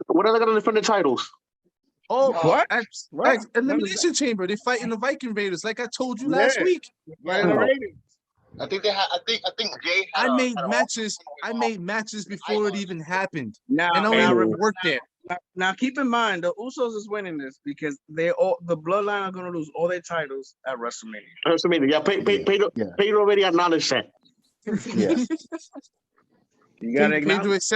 When are they going to defend the titles? Oh, What? Elimination Chamber. They fighting the Viking Raiders, like I told you last week. I think they had. I think Jay. I made matches before it even happened. Now, and I worked it. Now, keep in mind, the Usos is winning this because the Bloodline are going to lose all their titles at WrestleMania. Yeah. Pedro already acknowledged that. Yeah. You got to acknowledge.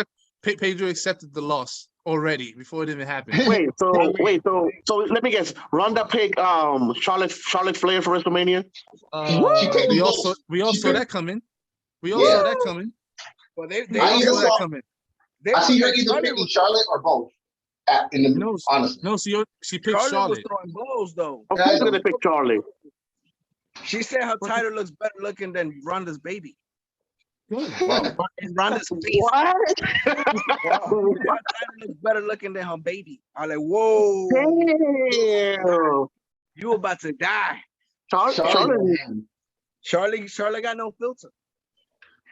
Pedro accepted the loss already before it even happened. So let me guess. Ronda picked Charlotte Flair for WrestleMania. We all saw that coming. Saw that coming. Well, they saw that coming. I see her either picking Charlotte or both. Honestly. No, she picked Charlotte. Was throwing blows though. Of course, gonna pick Charlotte. She said her title looks better looking than Ronda's baby. Ronda's face. What? Her title looks better looking than her baby. I'm like, whoa. Damn. You about to die. Charlotte got no filter.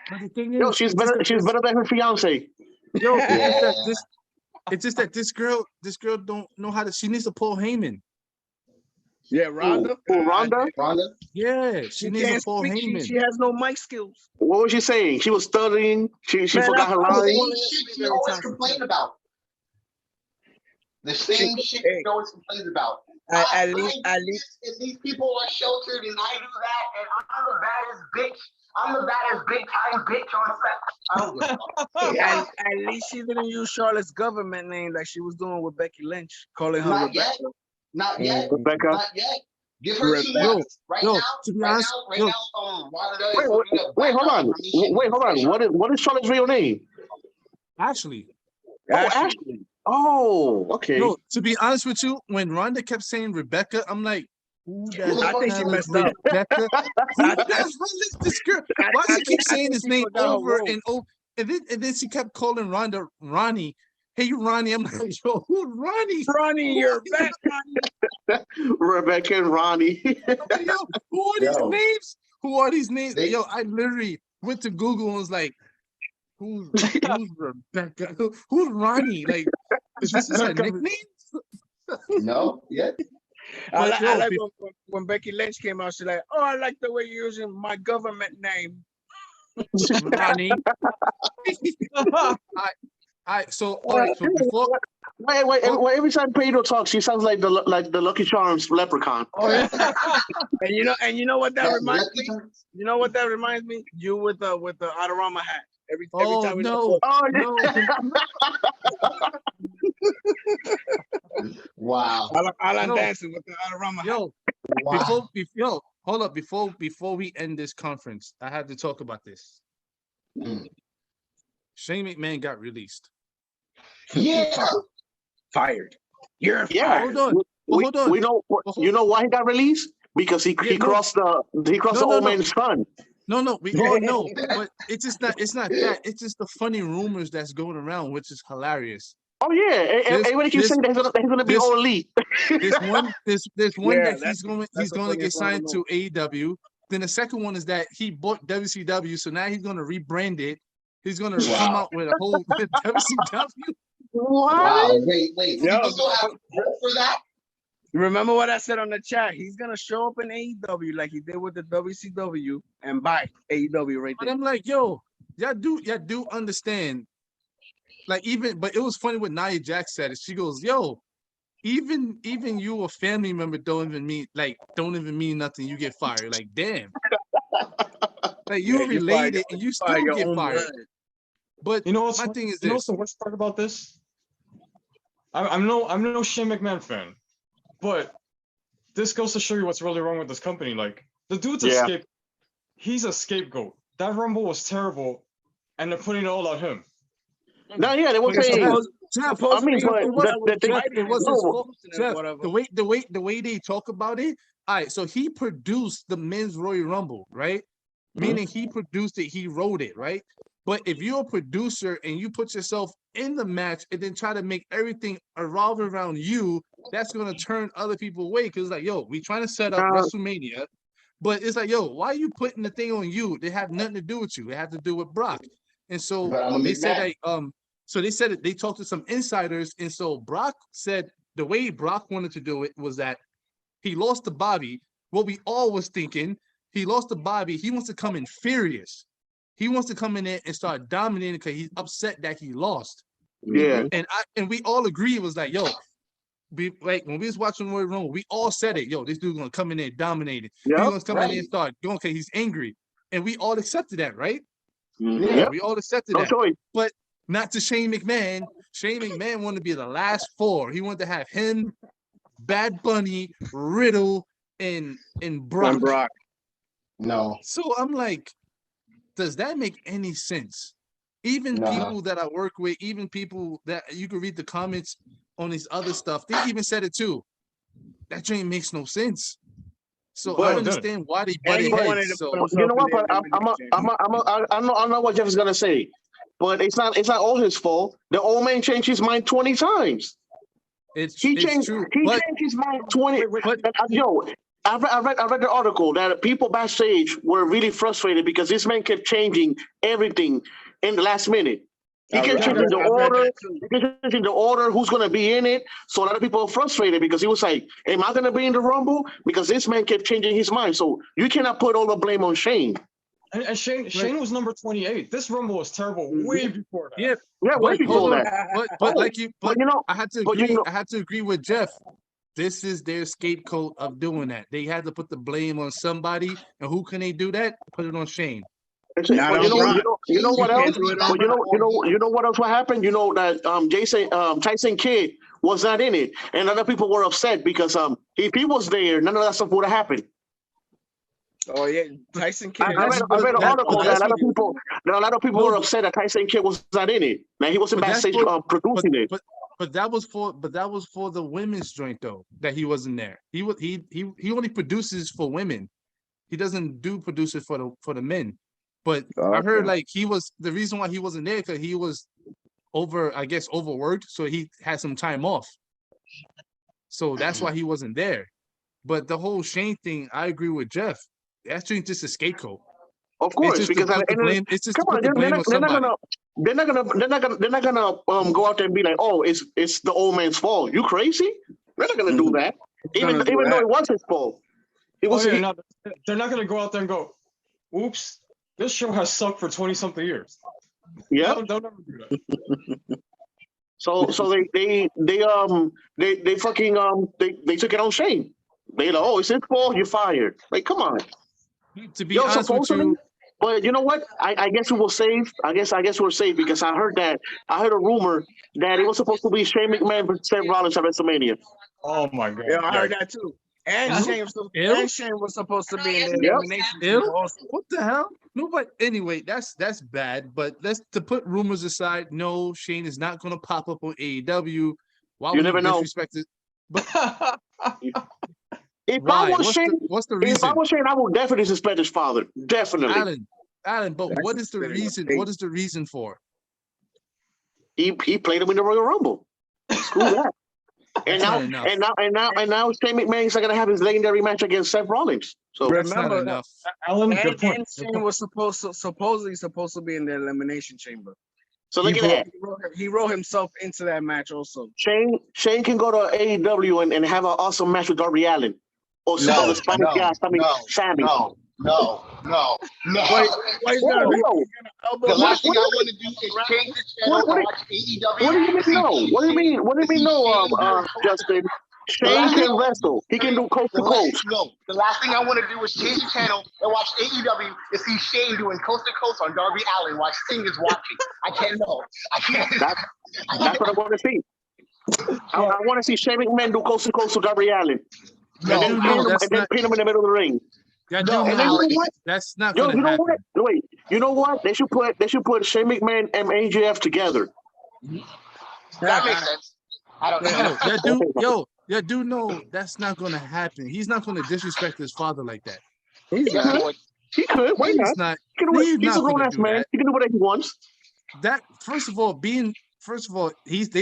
But the thing is, yo, she's better than her fiance. Yo, it's just that this girl don't know how to. She needs to Paul Heyman. Yeah, Ronda. Ronda. Yeah, she needs to Paul Heyman. She has no mic skills. What was she saying? She was stuttering. She forgot her lines. She always complained about. The same shit she always complains about. At least, and these people are sheltered, and I do that, and I'm the baddest bitch. I'm the baddest big time bitch on set. I don't give a fuck. At least she didn't use Charlotte's government name like she was doing with Becky Lynch, calling her Rebecca. Not yet. Rebecca. Not yet. Give her 2 months. Right now. Wait, hold on. What is Charlotte's real name? Ashley. Ashley. Oh, okay. No, to be honest with you, when Ronda kept saying Rebecca, I'm like, I think she messed up. Rebecca. This girl. Why does she keep saying his name over and over? And then she kept calling Ronda Ronnie. Hey, Ronnie. I'm like, yo, who's Ronnie? Ronnie, you're back, Ronnie. Rebecca and Ronnie. Yo, who are these names? Who are these names? Yo, I literally went to Google and was like, who's Rebecca? Who's Ronnie? Like, is this her nickname? No, yeah. I like when Becky Lynch came out, she's like, oh, I like the way you're using my government name. Ronnie. So before. Wait. Every time Pedro talks, she sounds like the Lucky Charms leprechaun. Oh, yeah. and you know what that reminds me? You know what that reminds me? You with the Adorama hat. Every time we no. Wow. Alan dancing with the Adorama hat. Yo, wow. Hold up. Before we end this conference, I had to talk about this. Shane McMahon got released. Yeah. Fired. You're yeah. fired. Hold on. hold on. We know. You know why he got released? Because he crossed the old man's son. No, we all know, but it's not that. It's just the funny rumors that's going around, which is hilarious. Oh yeah, everybody keeps saying that he's gonna be all elite. There's one Yeah, that he's going to get signed to AEW. Then the second one is that he bought WCW, so now he's going to rebrand it. He's going to come out with a whole WCW. Wow, wait. Yo, You still have hope for that? remember what I said on the chat? He's gonna show up in AEW like he did with the WCW and buy AEW right But there. I'm like, yo, y'all do understand. Like but it was funny what Nia Jax said. She goes, yo, even you a family member don't even mean nothing. You get fired. Like, damn. Like you related and you still get fired. Blood. But You know what's my thing is you know this. what's the worst part about this? I'm no Shane McMahon fan, but this goes to show you what's really wrong with this company. Like the dude's he's a scapegoat. That Rumble was terrible, and they're putting it all on him. No, yeah, they were saying. Jeff, I mean, but it was his fault. Jeff, the way they talk about it. All right, so he produced the men's Royal Rumble, right? Meaning he produced it, he wrote it, right? But if you're a producer and you put yourself in the match and then try to make everything revolve around you, that's gonna turn other people away. Because like, yo, we trying to set up WrestleMania, but it's like, yo, why are you putting the thing on you? They have nothing to do with you. It have to do with Brock. And so they said like, so they said they talked to some insiders, and so Brock said the way Brock wanted to do it was that he lost to Bobby. What we all was thinking, he lost to Bobby. He wants to come in furious. He wants to come in there and start dominating because he's upset that he lost. Yeah. And we all agree it was like, yo, like when we was watching Royal Rumble, we all said it, yo, this dude's gonna come in there dominated. He's gonna come in there and start going because he's angry. And we all accepted that, right? Yeah, we all accepted that. Choice. But not to Shane McMahon. Shane McMahon wanted to be the last four. He wanted to have him, Bad Bunny, Riddle, and Brock. And Brock. No. So I'm like, does that make any sense? Even people that I work with, even people that you can read the comments on these other stuff, they even said it too. That dream makes no sense. So I understand why they butted heads. So You know what? But I know what Jeff is gonna say, but it's not all his fault. The old man changed his mind 20 times. He changed his mind 20. I read the article that people backstage were really frustrated because this man kept changing everything in the last minute. He kept changing the order, who's going to be in it. So a lot of people are frustrated because he was like, am I going to be in the Rumble? Because this man kept changing his mind. So you cannot put all the blame on Shane. And Shane was number 28. This Rumble was terrible way before that. Yeah, way before that. I had to agree. I had to agree with Jeff. This is their scapegoat of doing that. They had to put the blame on somebody, and who can they do that? Put it on Shane. You know what else? You know what else? What happened? You know that Tyson Kidd was not in it, and other people were upset because if he was there, none of that stuff would have happened. Oh yeah, Tyson Kidd. I read an article that a lot of people were upset that Tyson Kidd was not in it. Now he wasn't backstage producing it. But that was for the women's joint though that he wasn't there. He only produces for women. He doesn't do producers for the men. But I heard like the reason why he wasn't there because he was overworked, so he had some time off. So that's why he wasn't there. But the whole Shane thing, I agree with Jeff. That's just a scapegoat. Of course, because they're not gonna go out there and be like, oh, it's the old man's fault. You crazy? They're not gonna do that. Even though it was his fault. They're not gonna go out there and go, oops, this show has sucked for 20-something years. Yeah. Don't ever do that. So they fucking they took it on Shane. They like, oh, it's his fault, you're fired. Like, come on. To be honest with you, but you know what? I guess we will save. I guess we're safe because I heard a rumor that it was supposed to be Shane McMahon versus Seth Rollins at WrestleMania. Oh my god! Yeah, I heard that too. And Shane was supposed to be in the elimination. What the hell? No, but anyway, that's bad. But to put rumors aside, no, Shane is not going to pop up on AEW. Why you never know. But If Why? I was Shane, What's the if reason? I was Shane, I would definitely suspend his father. Definitely. Alan, but That's what is the very reason? okay. What is the reason for? He played him in the Royal Rumble. Screw that. And That's now, not enough. and now Shane McMahon's not gonna have his legendary match against Seth Rollins. So That's not Remember, enough. Alan, and, good point. and Shane was supposedly supposed to be in the Elimination Chamber. look at that. He wrote himself into that match also. Shane can go to AEW and have an awesome match with Darby Allin. Or the Spanish guy, Sammy. No. Why he's gonna do? Whoa. The last thing I want to do is change the channel and watch AEW. What do you mean no? What do you mean? What do you mean no? Justin, Shane can wrestle. He can do coast to coast. No, the last thing I want to do is change the channel and watch AEW and see Shane doing coast to coast on Darby Allin while Sting is watching. I can't. That's what I want to see. I want to see Shane McMahon do coast to coast to Darby Allin. And then pin him in the middle of the ring. That's not going to happen. Wait, you know what? They should put Shane McMahon and AJF together. That makes sense. I don't know. That dude know that's not going to happen. He's not going to disrespect his father like that. He could. Why not? He's a grown ass man. He can do whatever he wants. That first of all, they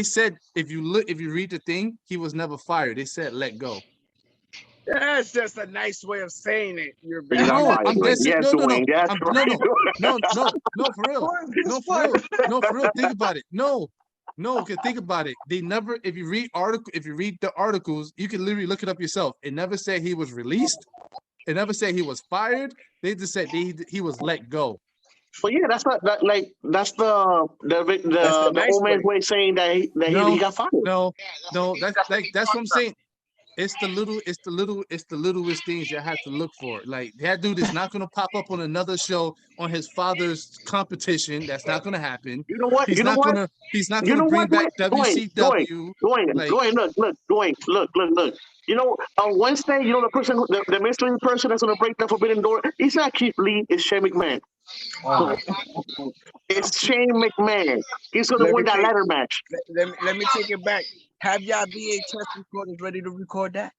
said if you read the thing, he was never fired. They said let go. That's just a nice way of saying it. You're No, for real. Think about it. No, because think about it. They never. If you read the articles, you can literally look it up yourself. It never said he was released. It never said he was fired. They just said he was let go. Well, yeah, that's the old man's way of saying that he got fired. No, that's what I'm saying. It's the littlest things you have to look for. Like that dude is not gonna pop up on another show on his father's competition. That's not gonna happen. You know what? He's not gonna bring back WCW. Dwayne, look. You know, on Wednesday, you know the mystery person that's gonna break the forbidden door. He's not Keith Lee. It's Shane McMahon. Oh. It's Shane McMahon. He's gonna win that ladder match. Let me take it back. Have y'all VHS recordings ready to record that?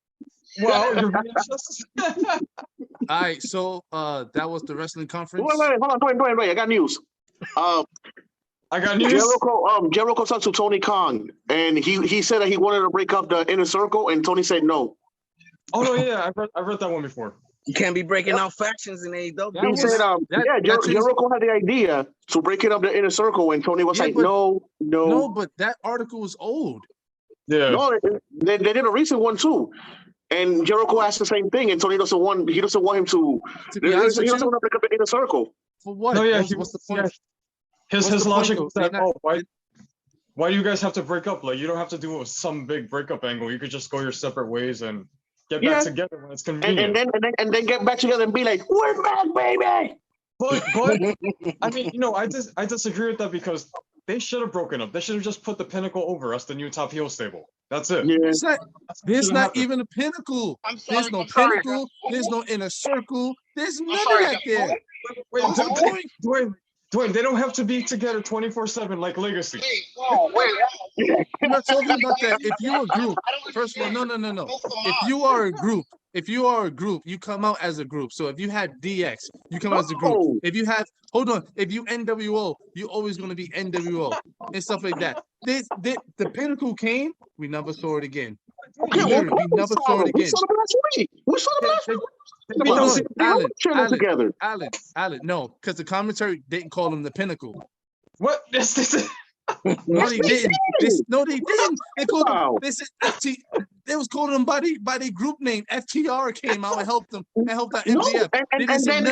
Well, all right. So that was the wrestling conference. Wait, hold on, Dwayne. I got news. I got news. Jericho talked to Tony Khan, and he said that he wanted to break up the Inner Circle, and Tony said no. Oh no, yeah, I read that one before. You can't be breaking out factions in AEW. He said, Jericho had the idea to break it up the Inner Circle, and Tony was no. No, but that article was old. Yeah. No, they did a recent one too, and Jericho asked the same thing, and Tony doesn't want him to. He doesn't want to break up the Inner Circle. For what? No, yeah, what's the point? His logic was that why do you guys have to break up? Like you don't have to do some big breakup angle. You could just go your separate ways and get back together when it's convenient. And then get back together and be like, we're back, baby. But I mean, I disagree with that because they should have broken up. They should have just put the Pinnacle over us, the new top heel stable. That's it. Yeah. There's not even a Pinnacle. There's no Pinnacle. There's no Inner Circle. There's none of that there. Wait, Dwayne, they don't have to be together 24/7 like Legacy. Wait. I'm not talking about that. If you're a group, first of all, no. If you are a group, you come out as a group. So if you had DX, you come out as a group. If you NWO, you're always going to be NWO and stuff like that. The Pinnacle came, we never saw it again. Okay, we never saw it again. We saw them last week. Alan, no, because the commentary didn't call them the Pinnacle. What? No, they didn't. They called them. They said FT. They was calling them by the group name. FTR came out and helped them and helped out MJF. And then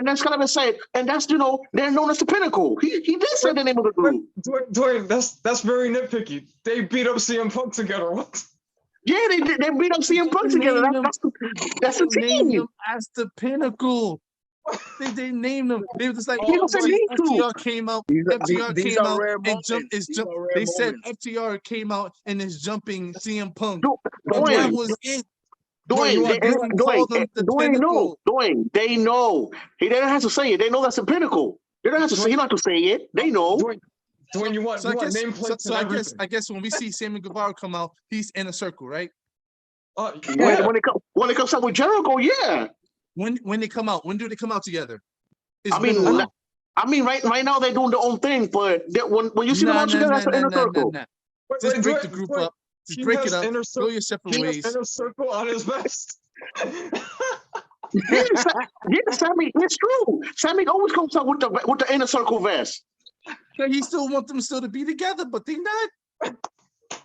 Excalibur said, and that's they're known as the Pinnacle. He did say the name of the group. Dwayne, that's very nitpicky. They beat up CM Punk together. What? Yeah, they beat up CM Punk together. That's the team. Them as the Pinnacle. They named them. They were just like FTR came out. FTR came out and jumped. They said FTR came out and is jumping CM Punk. That was it. Dwayne, they know. He didn't have to say it. They know that's a Pinnacle. They don't have to say. He don't have to say it. They know. Dwayne, you want nameplates? I guess when we see Sammy Guevara come out, he's in a circle, right? Yeah. When it comes out with Jericho, yeah. When they come out, when do they come out together? It's I mean, right now they're doing their own thing, but when you see them all together, that's the inner circle. Just break the group up. Just break it up. Go your separate He ways. has inner circle on his vest. Yeah, Sammy, it's true. Sammy always comes out with the inner circle vest. So he still want them still to be together, but they not.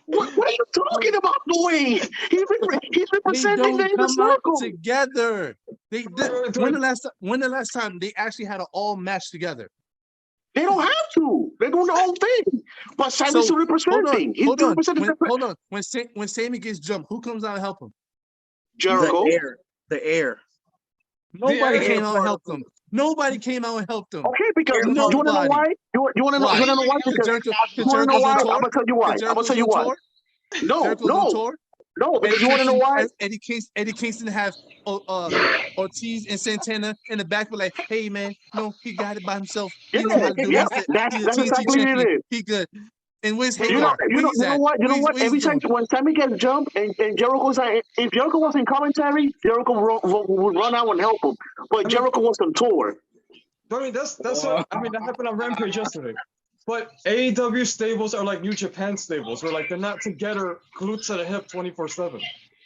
What are you talking about, Dwayne? He's representing the inner circle together. When the last time they actually had an all match together? They don't have to. They're doing their own thing. But Sammy's still representing. He's still representing. Hold on. When Sammy gets jumped, who comes out and help him? Jericho. The air. Nobody came out and helped them. Nobody came out and helped them. Okay, because you want to know why? You want to know why? You want to know why? I'm gonna tell you why. No, because you want to know why? Eddie Kingston have Ortiz and Santana in the back, but like, hey man, no, he got it by himself. He know how to do it. He's a TNT champion. He good. And where's Hagar? You know what? Every time when Sammy gets jumped and Jericho's like, if Jericho was in commentary, Jericho would run out and help him. But Jericho was on tour. I mean, that's what I mean. That happened on Rampage yesterday. But AEW stables are like New Japan stables, where like they're not together, glued to the hip 24/7.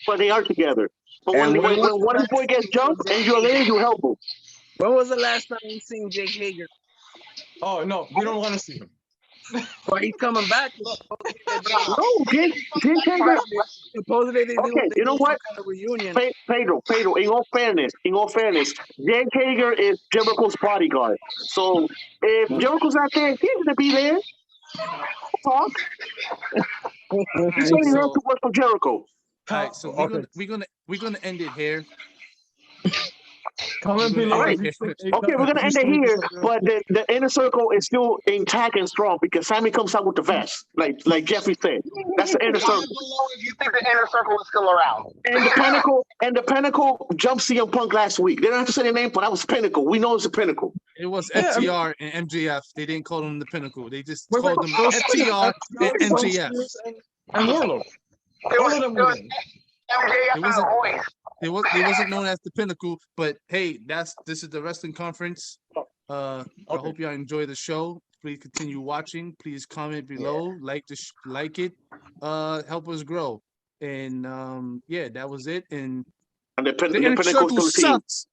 But they are together. But when one boy gets jumped and you're there, you help him. When was the last time you seen Jake Hager? Oh no, we don't want to see him. But he's coming back. No, Jake Hager. Supposedly they okay, you know what? Kind of reunion. Pedro, in all fairness, Jake Hager is Jericho's bodyguard. So if Jericho's not there, he's gonna be there. Talk. He's only here to work for Jericho. All right, so we're gonna end it here. Comment below. Okay, we're gonna end it here, but the inner circle is still intact and strong because Sammy comes out with the vest, like Jeffrey said. That's the inner circle. If you think the inner circle is still around. And the Pinnacle jumped CM Punk last week. They don't have to say their name, but that was Pinnacle. We know it's the Pinnacle. It was FTR and MJF. They didn't call them the Pinnacle. They just called them FTR and MJF. And Warlow. It wasn't known as the Pinnacle, but hey, this is the wrestling conference. I hope y'all enjoy the show. Please continue watching. Please comment below, like it, help us grow. And that was it. And the inner circle sucks.